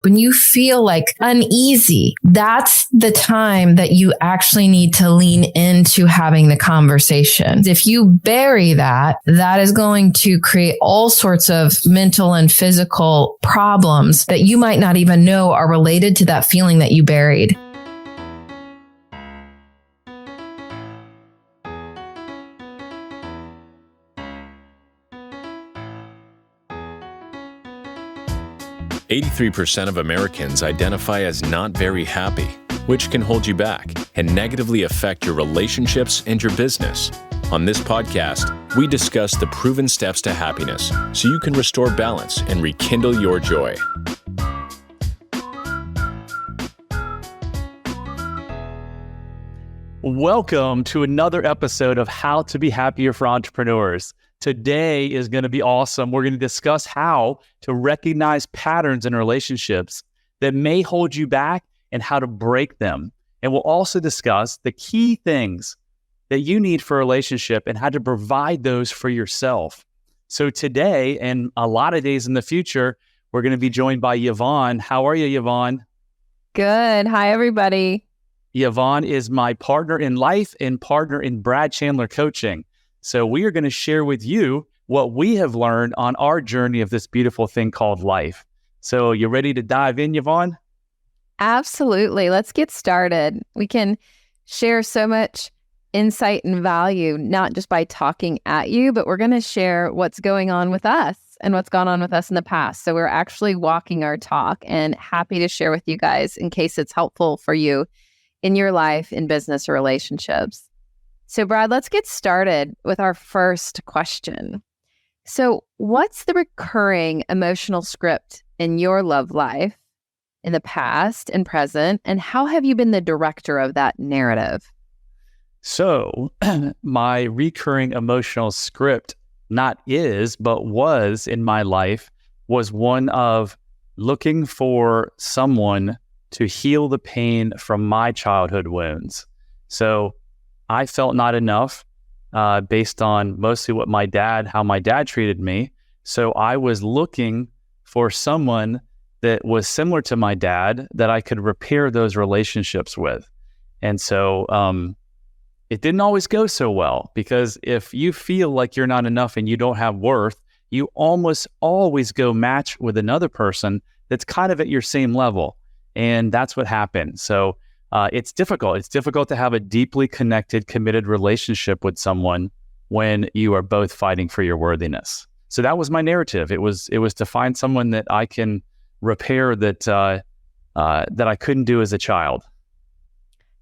When you feel like uneasy, that's the time that you actually need to lean into having the conversation. If you bury that, that is going to create all sorts of mental and physical problems that you might not even know are related to that feeling that you buried. "83% of Americans identify as not very happy, which can hold you back and negatively affect your relationships and your business. On this podcast, we discuss the proven steps to happiness so you can restore balance and rekindle your joy. Welcome to another episode of How to Be Happier for Entrepreneurs. Today is going to be awesome. We're going to discuss how to recognize patterns in relationships that may hold you back and how to break them. And we'll also discuss the key things that you need for a relationship and how to provide those for yourself. So today and a lot of days in the future, we're going to be joined by Yvonne. How are you, Yvonne? Good. Hi, everybody. Yvonne is my partner in life and partner in Brad Chandler Coaching. So we are going to share with you what we have learned on our journey of this beautiful thing called life. So you ready to dive in, Yvonne? Absolutely. Let's get started. We can share so much insight and value, not just by talking at you, but we're going to share what's going on with us and what's gone on with us in the past. So we're actually walking our talk and happy to share with you guys in case it's helpful for you in your life, in business or relationships. So Brad, let's get started with our first question. So what's the recurring emotional script in your love life in the past and present, and how have you been the director of that narrative? So my recurring emotional script, not is, but was in my life, was one of looking for someone to heal the pain from my childhood wounds. So I felt not enough based on mostly how my dad treated me. So I was looking for someone that was similar to my dad that I could repair those relationships with. And so it didn't always go so well, because if you feel like you're not enough and you don't have worth, you almost always go match with another person that's kind of at your same level. And that's what happened. So it's difficult. It's difficult to have a deeply connected, committed relationship with someone when you are both fighting for your worthiness. So that was my narrative. It was to find someone that I can repair that I couldn't do as a child.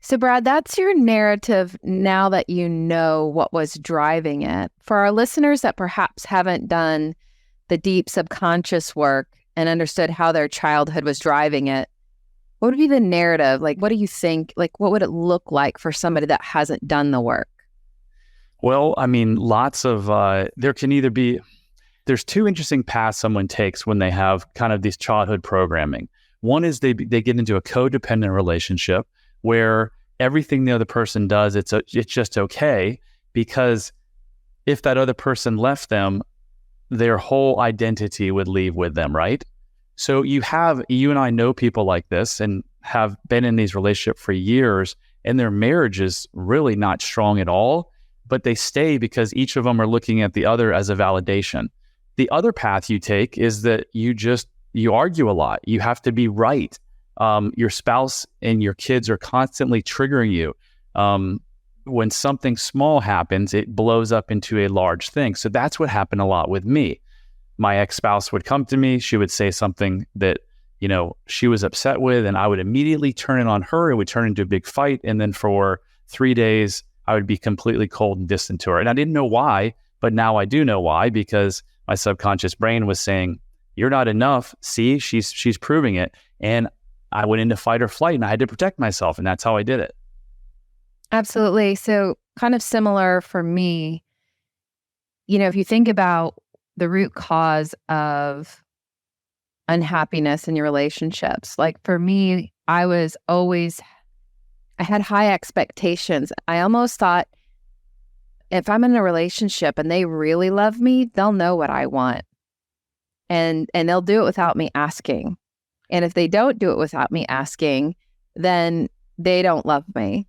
So Brad, that's your narrative now that you know what was driving it. For our listeners that perhaps haven't done the deep subconscious work and understood how their childhood was driving it, what would be the narrative? Like, what do you think? Like, what would it look like for somebody that hasn't done the work? Well, I mean, lots of, there's two interesting paths someone takes when they have kind of these childhood programming. One is they get into a codependent relationship where everything the other person does, it's just okay, because if that other person left them, their whole identity would leave with them, right? So you and I know people like this and have been in these relationships for years, and their marriage is really not strong at all, but they stay because each of them are looking at the other as a validation. The other path you take is that you argue a lot. You have to be right. Your spouse and your kids are constantly triggering you. When something small happens, it blows up into a large thing. So that's what happened a lot with me. My ex-spouse would come to me, she would say something that, she was upset with, and I would immediately turn it on her. It would turn into a big fight. And then for 3 days, I would be completely cold and distant to her. And I didn't know why, but now I do know why, because my subconscious brain was saying, you're not enough. See, she's proving it. And I went into fight or flight, and I had to protect myself. And that's how I did it. Absolutely. So kind of similar for me, if you think about the root cause of unhappiness in your relationships, like for me, I had high expectations. I almost thought if I'm in a relationship and they really love me, they'll know what I want. And they'll do it without me asking. And if they don't do it without me asking, then they don't love me.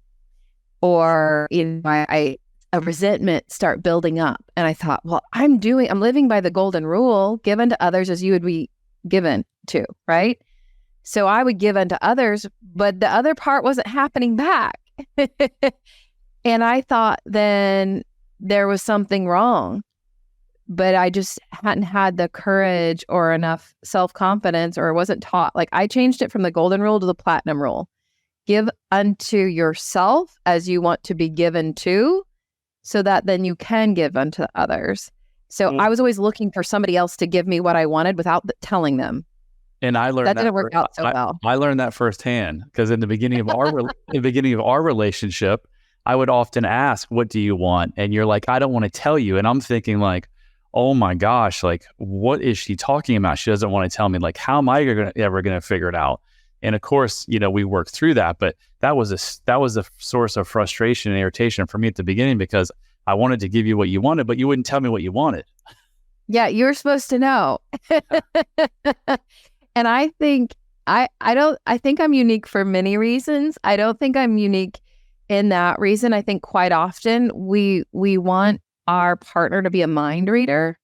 Or a resentment start building up. And I thought, well, I'm living by the golden rule, give unto others as you would be given to, right? So I would give unto others, but the other part wasn't happening back. And I thought then there was something wrong, but I just hadn't had the courage or enough self-confidence, or wasn't taught. Like, I changed it from the golden rule to the platinum rule. Give unto yourself as you want to be given to, so that then you can give unto others. So I was always looking for somebody else to give me what I wanted without telling them. And I learned that didn't work out so well. I learned that firsthand, because in the beginning of our relationship, I would often ask, "What do you want?" And you're like, "I don't want to tell you." And I'm thinking like, "Oh my gosh, like, what is she talking about? She doesn't want to tell me. Like, how am I ever going to figure it out?" And of course, we worked through that, but that was a source of frustration and irritation for me at the beginning, because I wanted to give you what you wanted, but you wouldn't tell me what you wanted. Yeah, you're supposed to know. And I think I think I'm unique for many reasons. I don't think I'm unique in that reason. I think quite often we want our partner to be a mind reader,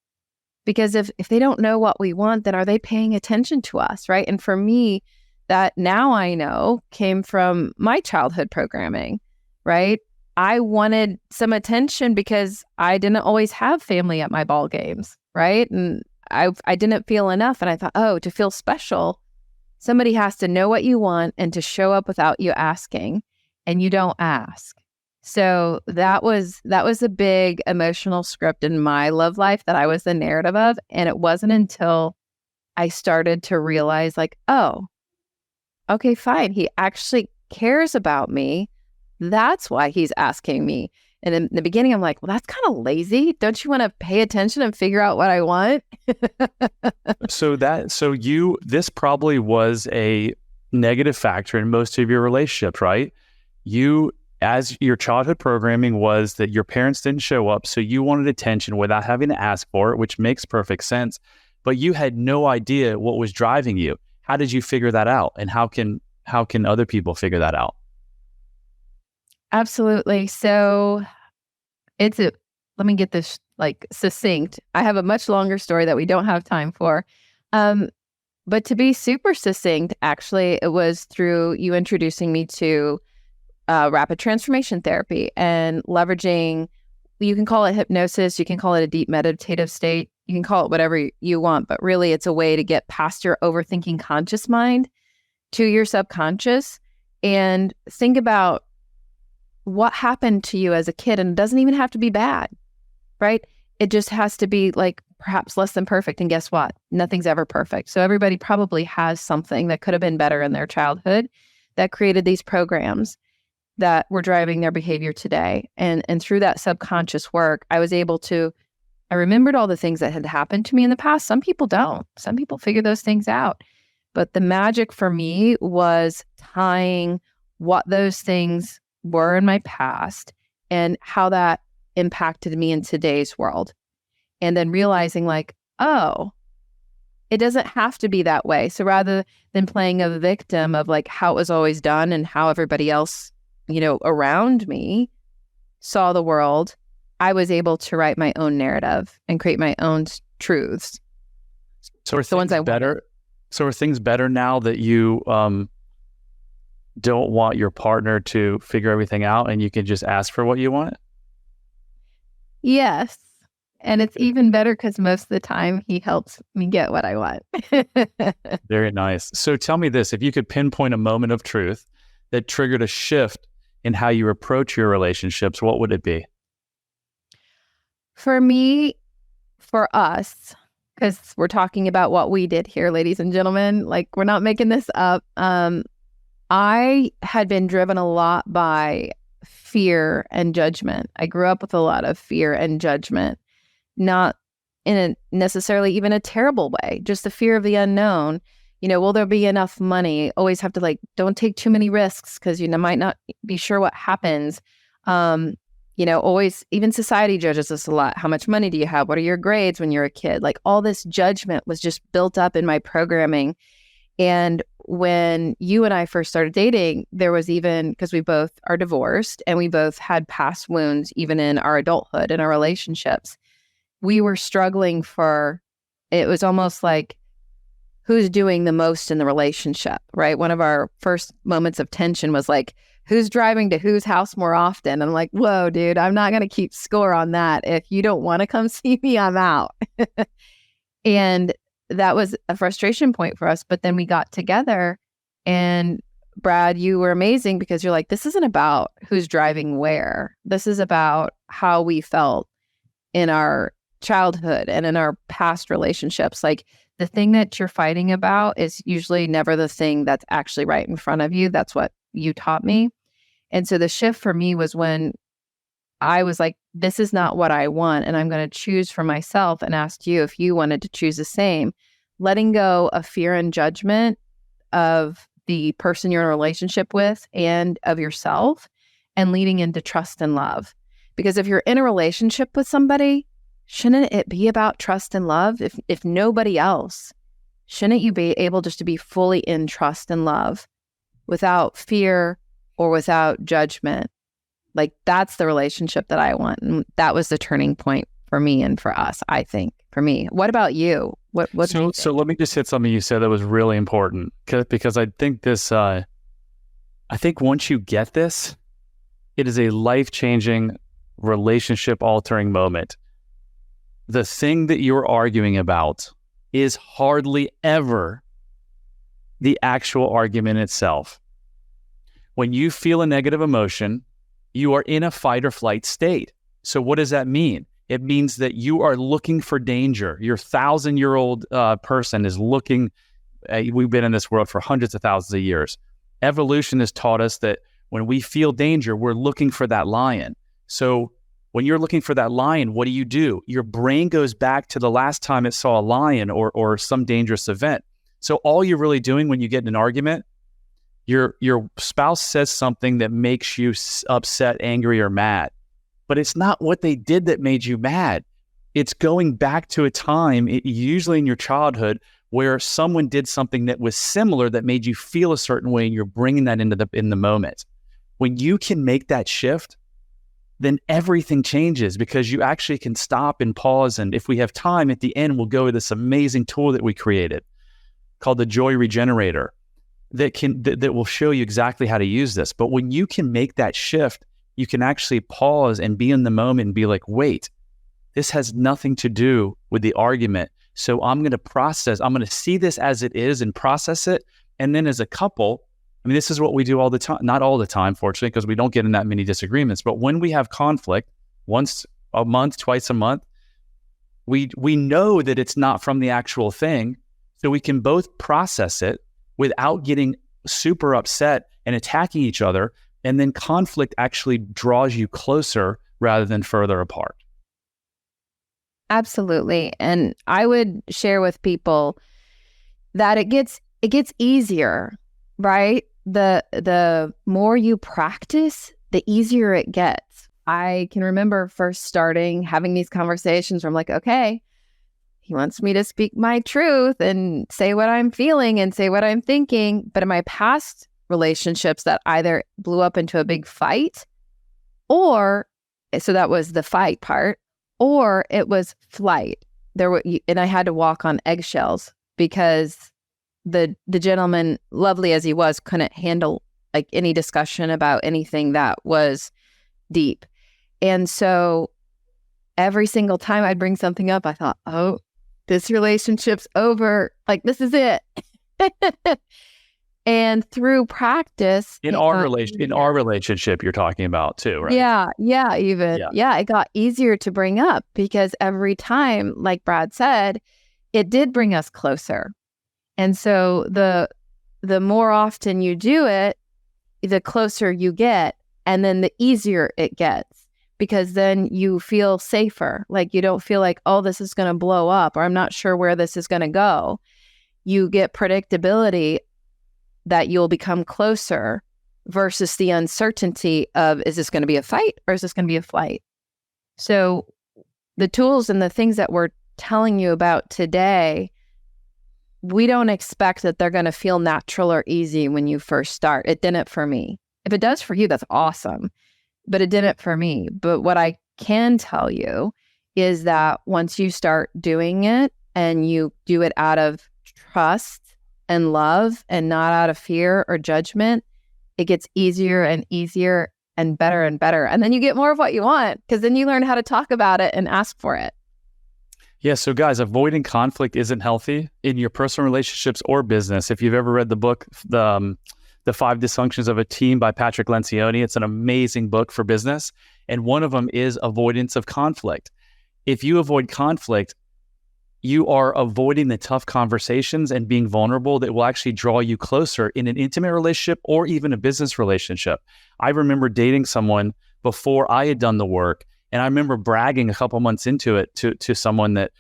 because if they don't know what we want, then are they paying attention to us, right? And for me, that now I know came from my childhood programming, right? I wanted some attention because I didn't always have family at my ball games, right? And I didn't feel enough. And I thought, oh, to feel special, somebody has to know what you want and to show up without you asking, and you don't ask. So that was a big emotional script in my love life that I was the narrative of. And it wasn't until I started to realize, like, oh, okay, fine. He actually cares about me. That's why he's asking me. And in the beginning, I'm like, well, that's kind of lazy. Don't you want to pay attention and figure out what I want? This probably was a negative factor in most of your relationships, right? As your childhood programming was that your parents didn't show up, so you wanted attention without having to ask for it, which makes perfect sense. But you had no idea what was driving you. How did you figure that out? And how can other people figure that out? Absolutely. So let me get this like succinct. I have a much longer story that we don't have time for. But to be super succinct, actually, it was through you introducing me to rapid transformation therapy and leveraging, you can call it hypnosis, you can call it a deep meditative state, you can call it whatever you want, but really it's a way to get past your overthinking conscious mind to your subconscious and think about what happened to you as a kid. And it doesn't even have to be bad, right? It just has to be like perhaps less than perfect. And guess what? Nothing's ever perfect. So everybody probably has something that could have been better in their childhood that created these programs that were driving their behavior today. And through that subconscious work, I remembered all the things that had happened to me in the past. Some people don't. Some people figure those things out. But the magic for me was tying what those things were in my past and how that impacted me in today's world. And then realizing like, oh, it doesn't have to be that way. So rather than playing a victim of like how it was always done and how everybody else, around me saw the world, I was able to write my own narrative and create my own truths. So are things better? So are things better now that you don't want your partner to figure everything out and you can just ask for what you want? Yes. And it's even better because most of the time he helps me get what I want. Very nice. So tell me this, if you could pinpoint a moment of truth that triggered a shift in how you approach your relationships, what would it be? For me, for us, because we're talking about what we did here, ladies and gentlemen, like we're not making this up. I had been driven a lot by fear and judgment. I grew up with a lot of fear and judgment, not in a necessarily even a terrible way, just the fear of the unknown. Will there be enough money? Always have to don't take too many risks because, might not be sure what happens. Always, even society judges us a lot. How much money do you have? What are your grades when you're a kid? Like all this judgment was just built up in my programming. And when you and I first started dating, there was even, because we both are divorced and we both had past wounds, even in our adulthood, in our relationships, we were struggling it was almost like, who's doing the most in the relationship, right? One of our first moments of tension was like, who's driving to whose house more often? And I'm like, whoa, dude, I'm not going to keep score on that. If you don't want to come see me, I'm out. And that was a frustration point for us. But then we got together, and Brad, you were amazing, because you're like, this isn't about who's driving where. This is about how we felt in our childhood and in our past relationships. Like, the thing that you're fighting about is usually never the thing that's actually right in front of you. That's what you taught me. And so the shift for me was when I was like, this is not what I want, and I'm going to choose for myself, and asked you if you wanted to choose the same. Letting go of fear and judgment of the person you're in a relationship with and of yourself, and leading into trust and love. Because if you're in a relationship with somebody, shouldn't it be about trust and love? If nobody else, shouldn't you be able just to be fully in trust and love without fear or without judgment? Like, that's the relationship that I want. And that was the turning point for me and for us, I think, for me. What about you? What So let me just hit something you said that was really important, because I think this, I think once you get this, it is a life-changing, relationship-altering moment. The thing that you're arguing about is hardly ever the actual argument itself. When you feel a negative emotion, you are in a fight or flight state. So what does that mean? It means that you are looking for danger. Your 1,000-year-old person is looking. We've been in this world for hundreds of thousands of years. Evolution has taught us that when we feel danger, we're looking for that lion. So when you're looking for that lion, what do? Your brain goes back to the last time it saw a lion or some dangerous event. So all you're really doing when you get in an argument, your spouse says something that makes you upset, angry, or mad. But it's not what they did that made you mad. It's going back to a time, usually in your childhood, where someone did something that was similar that made you feel a certain way, and you're bringing that in the moment. When you can make that shift, then everything changes, because you actually can stop and pause. And if we have time at the end, we'll go with this amazing tool that we created called the Joy Regenerator that will show you exactly how to use this. But when you can make that shift, you can actually pause and be in the moment and be like, wait, this has nothing to do with the argument. So I'm going to see this as it is and process it. And then as a couple, I mean, this is what we do all the time, not all the time, fortunately, because we don't get in that many disagreements. But when we have conflict, once a month, twice a month, we know that it's not from the actual thing. So we can both process it without getting super upset and attacking each other. And then conflict actually draws you closer rather than further apart. Absolutely. And I would share with people that it gets easier, right? The more you practice, the easier it gets. I can remember first starting having these conversations where I'm like, okay, he wants me to speak my truth and say what I'm feeling and say what I'm thinking. But in my past relationships, that either blew up into a big fight, so that was the fight part, or it was flight. And I had to walk on eggshells, because the gentleman, lovely as he was, couldn't handle like any discussion about anything that was deep. And so every single time I'd bring something up, I thought, oh, this relationship's over. Like, this is it. And through practice, in our relationship, you're talking about too, right? Yeah, it got easier to bring up, because every time, like Brad said, it did bring us closer. And so the more often you do it, the closer you get, and then the easier it gets, because then you feel safer. Like, you don't feel like, oh, this is going to blow up, or I'm not sure where this is going to go. You get predictability that you'll become closer versus the uncertainty of, is this going to be a fight or is this going to be a flight? So the tools and the things that we're telling you about today we don't expect that they're going to feel natural or easy when you first start. It didn't for me. If it does for you, that's awesome. But it didn't for me. But what I can tell you is that once you start doing it and you do it out of trust and love and not out of fear or judgment, it gets easier and easier and better and better. And then you get more of what you want, because then you learn how to talk about it and ask for it. Yeah. So guys, avoiding conflict isn't healthy in your personal relationships or business. If you've ever read the book, The 5 Dysfunctions of a Team by Patrick Lencioni, it's an amazing book for business. And one of them is avoidance of conflict. If you avoid conflict, you are avoiding the tough conversations and being vulnerable that will actually draw you closer in an intimate relationship or even a business relationship. I remember dating someone before I had done the work, and I remember bragging a couple months into it to someone that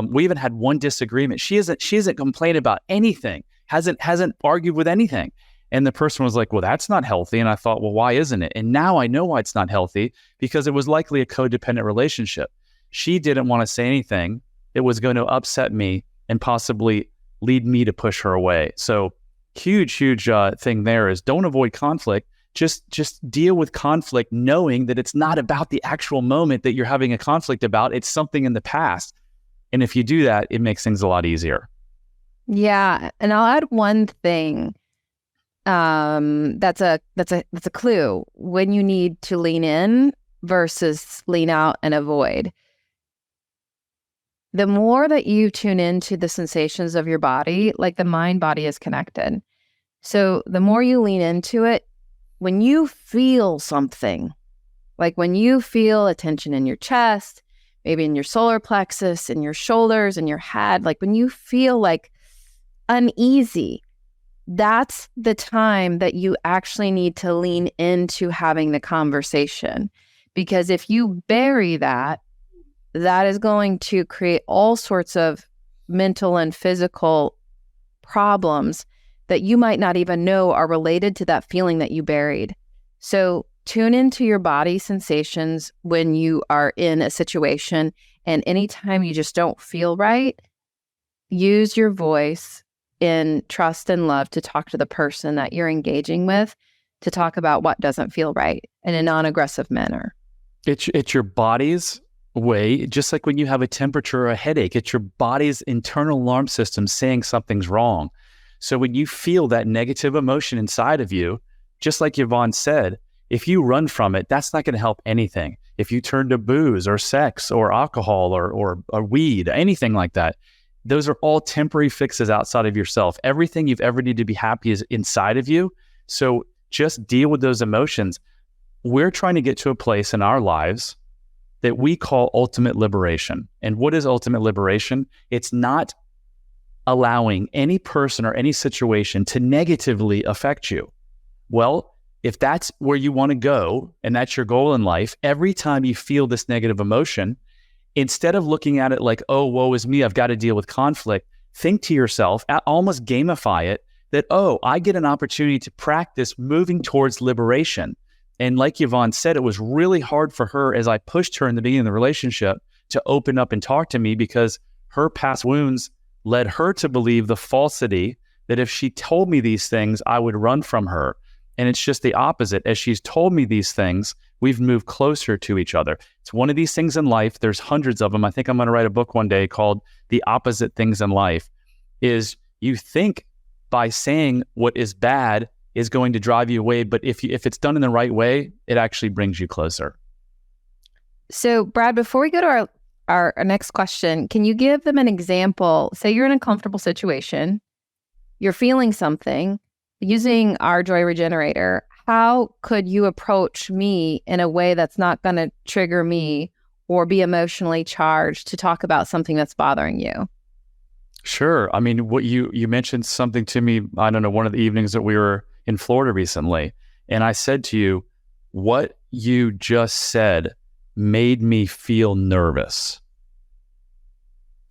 we even had one disagreement. She hasn't complained about anything, hasn't argued with anything. And the person was like, well, that's not healthy. And I thought, well, why isn't it? And now I know why it's not healthy, because it was likely a codependent relationship. She didn't want to say anything. It was going to upset me and possibly lead me to push her away. So huge thing there is don't avoid conflict. Just deal with conflict, knowing that it's not about the actual moment that you're having a conflict about. It's something in the past. And if you do that, it makes things a lot easier. Yeah. And I'll add one thing. That's a clue when you need to lean in versus lean out and avoid. The more that you tune into the sensations of your body, like the mind body is connected. So the more you lean into it, when you feel something, like when you feel a tension in your chest, maybe in your solar plexus, in your shoulders, in your head, like when you feel like uneasy, that's the time that you actually need to lean into having the conversation. Because if you bury that, that is going to create all sorts of mental and physical problems that you might not even know are related to that feeling that you buried. So tune into your body sensations when you are in a situation, and anytime you just don't feel right, use your voice in trust and love to talk to the person that you're engaging with, to talk about what doesn't feel right in a non-aggressive manner. It's your body's way, just like when you have a temperature or a headache, it's your body's internal alarm system saying something's wrong. So when you feel that negative emotion inside of you, just like Yvonne said, if you run from it, that's not going to help anything. If you turn to booze or sex or alcohol or weed, anything like that, those are all temporary fixes outside of yourself. Everything you've ever needed to be happy is inside of you. So just deal with those emotions. We're trying to get to a place in our lives that we call ultimate liberation. And what is ultimate liberation? It's not allowing any person or any situation to negatively affect you. Well, if that's where you want to go and that's your goal in life, every time you feel this negative emotion, instead of looking at it like, oh, woe is me, I've got to deal with conflict, think to yourself, almost gamify it, that, oh, I get an opportunity to practice moving towards liberation. And like Yvonne said, it was really hard for her as I pushed her in the beginning of the relationship to open up and talk to me, because her past wounds led her to believe the falsity that if she told me these things, I would run from her. And it's just the opposite. As she's told me these things, we've moved closer to each other. It's one of these things in life. There's hundreds of them. I think I'm going to write a book one day called The Opposite Things in Life. Is you think by saying what is bad is going to drive you away, but if it's done in the right way, it actually brings you closer. So, Brad, before we go to our next question, can you give them an example? Say you're in a comfortable situation, you're feeling something, using our Joy Regenerator, how could you approach me in a way that's not going to trigger me or be emotionally charged to talk about something that's bothering you? Sure. I mean, what you mentioned something to me, I don't know, one of the evenings that we were in Florida recently, and I said to you, what you just said made me feel nervous.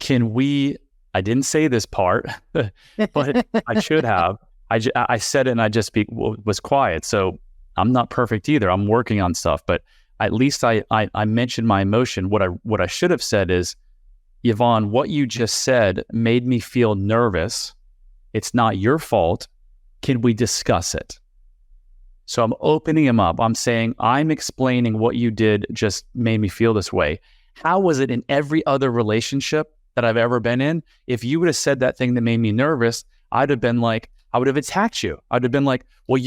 I didn't say this part, but I should have. I said it and I just was quiet. So I'm not perfect either. I'm working on stuff, but at least I mentioned my emotion. What I should have said is, Yvonne, what you just said made me feel nervous It's not your fault. Can we discuss it? So I'm opening him up. I'm saying, I'm explaining what you did just made me feel this way. How was it in every other relationship that I've ever been in? If you would have said that thing that made me nervous, I'd have been like, I would have attacked you. I'd have been like, well,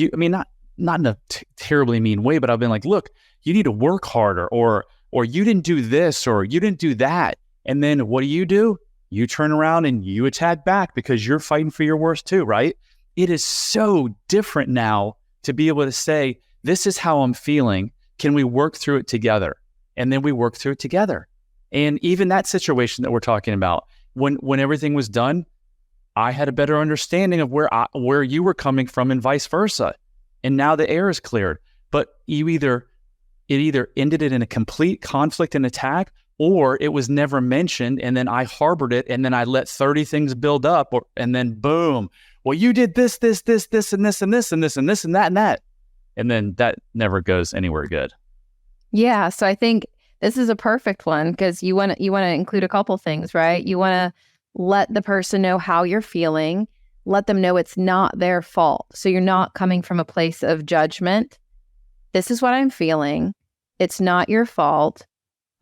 not in a terribly mean way, but I've been like, look, you need to work harder, or you didn't do this, or you didn't do that. And then what do? You turn around and you attack back because you're fighting for your worst too, right? It is so different now to be able to say, this is how I'm feeling. Can we work through it together? And then we work through it together. And even that situation that we're talking about, when everything was done, I had a better understanding of where you were coming from and vice versa. And now the air is cleared. But it either ended it in a complete conflict and attack, or it was never mentioned, and then I harbored it, and then I let 30 things build up, and then boom, well, you did this, and this, and this, and this, and this, and this, and that, and that. And then that never goes anywhere good. Yeah. So I think this is a perfect one, because you want to include a couple things, right? You want to let the person know how you're feeling, let them know it's not their fault. So you're not coming from a place of judgment. This is what I'm feeling. It's not your fault.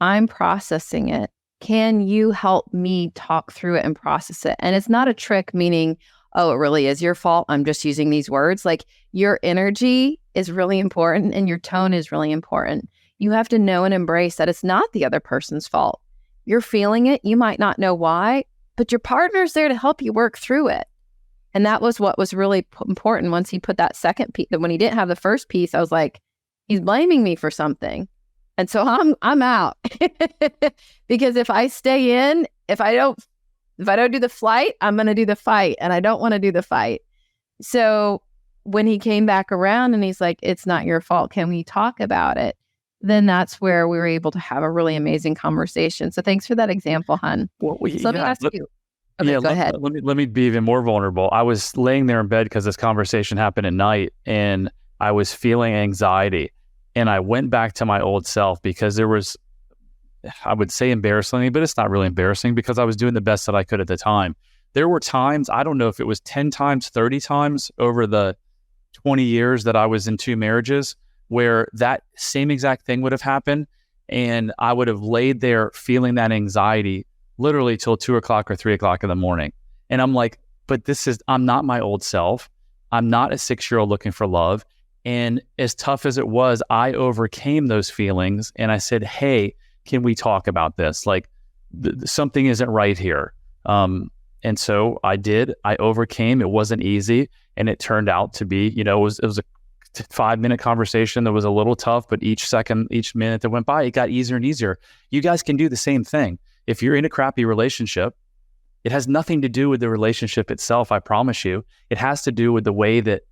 I'm processing it. Can you help me talk through it and process it? And it's not a trick, meaning, oh, it really is your fault. I'm just using these words. Like, your energy is really important and your tone is really important. You have to know and embrace that it's not the other person's fault. You're feeling it. You might not know why, but your partner's there to help you work through it. And that was what was really important once he put that second piece. When he didn't have the first piece, I was like, he's blaming me for something. And so I'm out. Because if I stay in, if I don't do the flight, I'm going to do the fight, and I don't want to do the fight. So when he came back around and he's like, it's not your fault, can we talk about it? Then that's where we were able to have a really amazing conversation. So thanks for that example, hon. Well, let me ask you. Okay, go ahead. Let me be even more vulnerable. I was laying there in bed because this conversation happened at night, and I was feeling anxiety. And I went back to my old self because there was, I would say embarrassingly, but it's not really embarrassing because I was doing the best that I could at the time. There were times, I don't know if it was 10 times, 30 times over the 20 years that I was in 2 marriages, where that same exact thing would have happened. And I would have laid there feeling that anxiety literally till 2 o'clock or 3 o'clock in the morning. And I'm like, but I'm not my old self. I'm not a 6-year-old looking for love. And as tough as it was, I overcame those feelings and I said, hey, can we talk about this? Like, something isn't right here. And so I did. I overcame. It wasn't easy. And it turned out to be, it was a 5-minute conversation that was a little tough, but each minute that went by, it got easier and easier. You guys can do the same thing. If you're in a crappy relationship, it has nothing to do with the relationship itself, I promise you. It has to do with the way that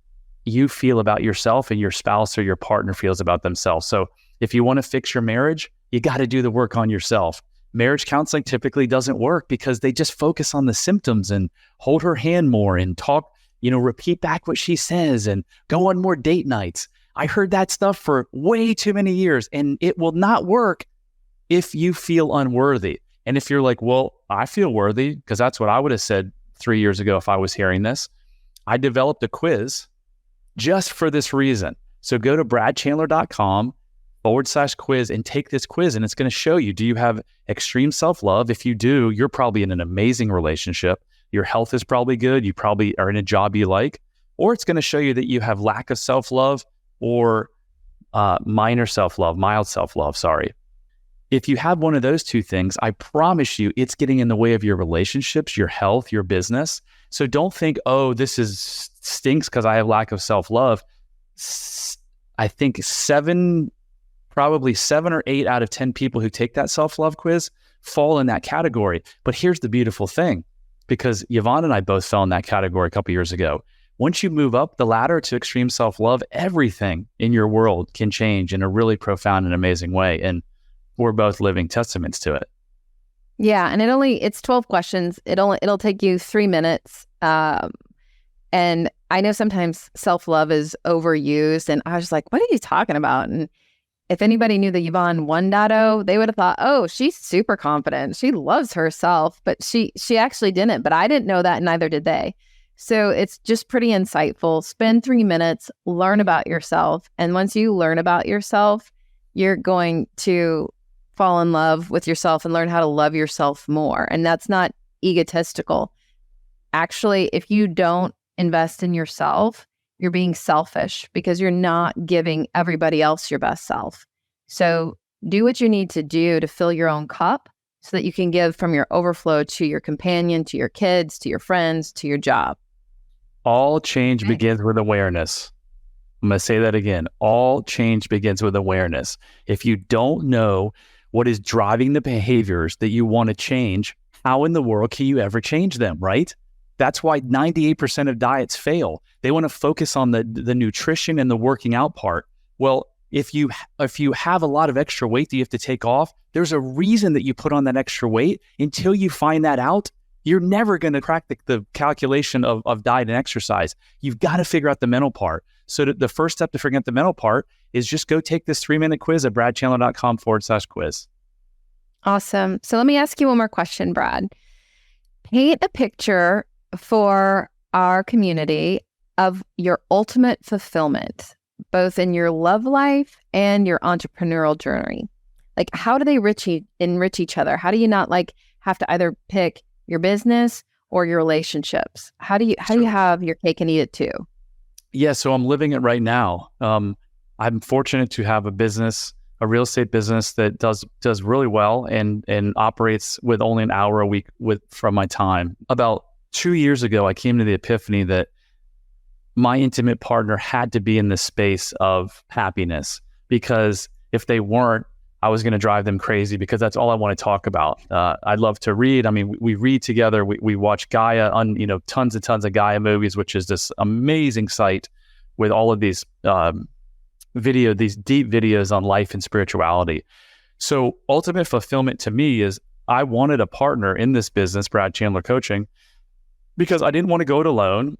you feel about yourself and your spouse or your partner feels about themselves. So if you want to fix your marriage, you got to do the work on yourself. Marriage counseling typically doesn't work because they just focus on the symptoms and hold her hand more and talk, repeat back what she says and go on more date nights. I heard that stuff for way too many years, and it will not work if you feel unworthy. And if you're like, well, I feel worthy, because that's what I would have said 3 years ago if I was hearing this. I developed a quiz just for this reason. So go to bradchandler.com/quiz and take this quiz, and it's going to show you, do you have extreme self-love? If you do, you're probably in an amazing relationship. Your health is probably good. You probably are in a job you like. Or it's going to show you that you have lack of self-love or mild self-love, sorry. If you have one of those two things, I promise you it's getting in the way of your relationships, your health, your business. So don't think, oh, this stinks because I have lack of self-love. I think probably 7 or 8 out of 10 people who take that self-love quiz fall in that category. But here's the beautiful thing, because Yvonne and I both fell in that category a couple years ago. Once you move up the ladder to extreme self-love, everything in your world can change in a really profound and amazing way. And we're both living testaments to it. Yeah. And it's 12 questions. It'll take you 3 minutes. And I know sometimes self-love is overused, and I was like, what are you talking about? And if anybody knew the Yvonne 1.0, they would have thought, oh, she's super confident. She loves herself, but she actually didn't. But I didn't know that, and neither did they. So it's just pretty insightful. Spend 3 minutes, learn about yourself. And once you learn about yourself, you're going to fall in love with yourself and learn how to love yourself more. And that's not egotistical. Actually, if you don't invest in yourself, you're being selfish because you're not giving everybody else your best self. So do what you need to do to fill your own cup so that you can give from your overflow to your companion, to your kids, to your friends, to your job. All change begins with awareness. I'm going to say that again. All change begins with awareness. If you don't know what is driving the behaviors that you want to change, how in the world can you ever change them, right? That's why 98% of diets fail. They want to focus on the nutrition and the working out part. Well, if you have a lot of extra weight that you have to take off, there's a reason that you put on that extra weight. Until you find that out, you're never going to crack the calculation of diet and exercise. You've got to figure out the mental part. So the first step to figuring out the mental part is just go take this 3-minute quiz at bradchandler.com/quiz. Awesome. So let me ask you one more question, Brad. Paint a picture for our community of your ultimate fulfillment, both in your love life and your entrepreneurial journey. Like, how do they enrich each other? How do you not have to either pick your business or your relationships? How do you have your cake and eat it too? Yeah, so I'm living it right now. I'm fortunate to have a real estate business that does really well and operates with only an hour a week from my time. About 2 years ago, I came to the epiphany that my intimate partner had to be in the space of happiness, because if they weren't, I was going to drive them crazy, because that's all I want to talk about. I love to read. I mean, we read together. We watch Gaia on, tons and tons of Gaia movies, which is this amazing site with all of these these deep videos on life and spirituality. So ultimate fulfillment to me is I wanted a partner in this business, Brad Chandler Coaching, because I didn't want to go it alone.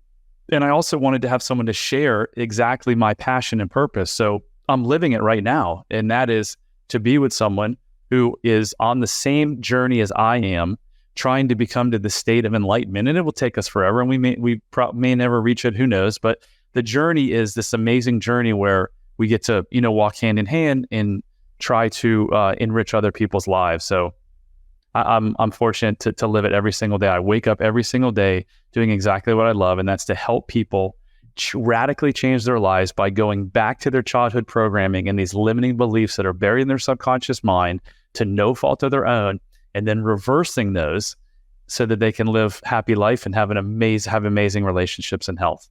And I also wanted to have someone to share exactly my passion and purpose. So I'm living it right now. And that is to be with someone who is on the same journey as I am, trying to become to the state of enlightenment. And it will take us forever. And we may never reach it. Who knows? But the journey is this amazing journey where we get to, walk hand in hand and try to enrich other people's lives. So I'm fortunate to live it every single day. I wake up every single day doing exactly what I love, and that's to help people radically change their lives by going back to their childhood programming and these limiting beliefs that are buried in their subconscious mind to no fault of their own, and then reversing those so that they can live happy life and have amazing relationships and health.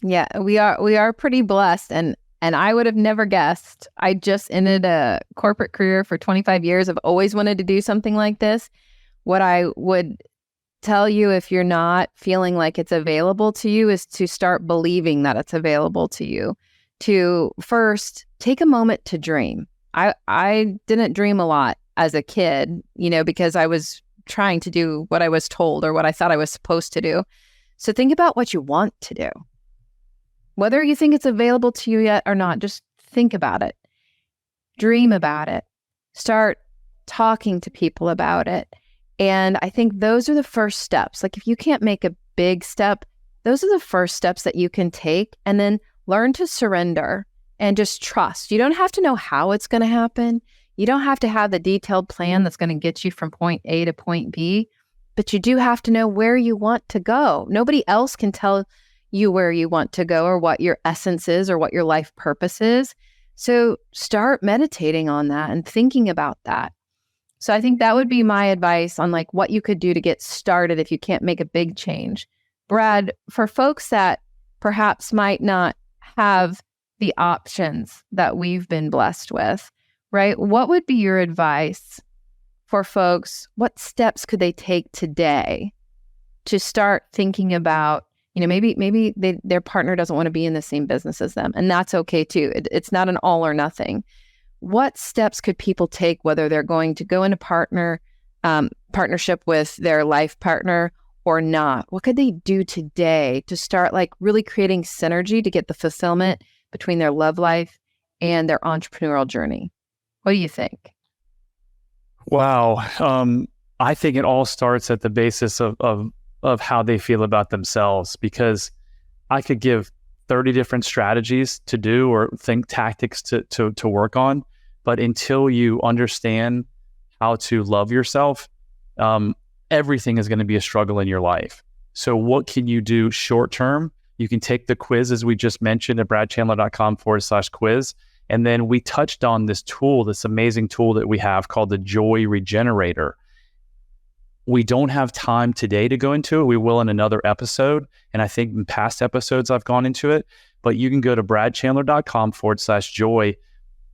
Yeah, we are pretty blessed, and I would have never guessed. I just ended a corporate career for 25 years. I've always wanted to do something like this. What I would tell you, if you're not feeling like it's available to you, is to start believing that it's available to you. To first take a moment to dream. I didn't dream a lot as a kid, because I was trying to do what I was told or what I thought I was supposed to do. So think about what you want to do. Whether you think it's available to you yet or not, just think about it. Dream about it. Start talking to people about it. And I think those are the first steps. Like, if you can't make a big step, those are the first steps that you can take, and then learn to surrender and just trust. You don't have to know how it's going to happen. You don't have to have the detailed plan that's going to get you from point A to point B, but you do have to know where you want to go. Nobody else can tell you where you want to go or what your essence is or what your life purpose is. So start meditating on that and thinking about that. So I think that would be my advice on what you could do to get started if you can't make a big change. Brad, for folks that perhaps might not have the options that we've been blessed with, right? What would be your advice for folks? What steps could they take today to start thinking about, maybe their partner doesn't want to be in the same business as them, and that's okay too. It's not an all or nothing. What steps could people take, whether they're going to go into partnership with their life partner or not? What could they do today to start really creating synergy to get the fulfillment between their love life and their entrepreneurial journey? What do you think? Wow. I think it all starts at the basis of of how they feel about themselves, because I could give 30 different strategies to do or think tactics to work on. But until you understand how to love yourself, everything is going to be a struggle in your life. So what can you do short term? You can take the quiz, as we just mentioned, at bradchandler.com/quiz. And then we touched on this tool, this amazing tool that we have called the Joy Regenerator. We don't have time today to go into it. We will in another episode. And I think in past episodes, I've gone into it. But you can go to bradchandler.com/joy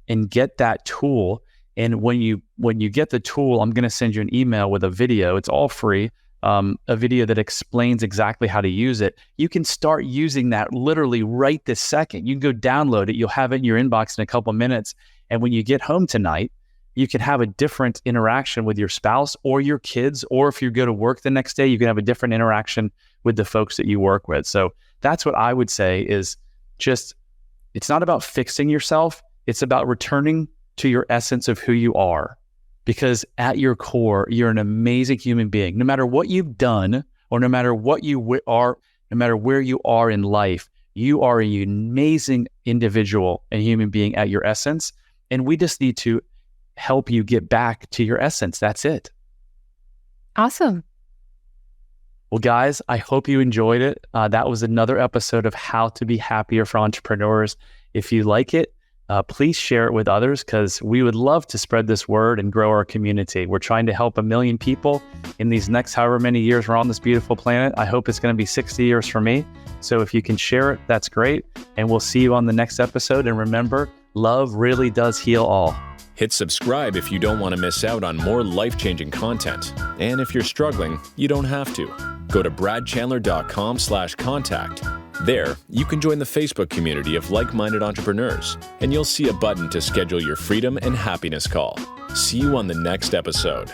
and get that tool. And when you get the tool, I'm going to send you an email with a video. It's all free. A video that explains exactly how to use it. You can start using that literally right this second. You can go download it. You'll have it in your inbox in a couple of minutes. And when you get home tonight, you can have a different interaction with your spouse or your kids. Or if you go to work the next day, you can have a different interaction with the folks that you work with. So that's what I would say is just, it's not about fixing yourself. It's about returning to your essence of who you are. Because at your core, you're an amazing human being. No matter what you've done, or no matter what you are, no matter where you are in life, you are an amazing individual and human being at your essence. And we just need to help you get back to your essence. That's it. Awesome. Well, guys, I hope you enjoyed it. That was another episode of How to Be Happier for Entrepreneurs. If you like it, please share it with others, because we would love to spread this word and grow our community. We're trying to help 1 million people in these next however many years we're on this beautiful planet. I hope it's going to be 60 years for me. So if you can share it, that's great. And we'll see you on the next episode. And remember, love really does heal all. Hit subscribe if you don't want to miss out on more life-changing content. And if you're struggling, you don't have to. Go to bradchandler.com/contact. There, you can join the Facebook community of like-minded entrepreneurs, and you'll see a button to schedule your freedom and happiness call. See you on the next episode.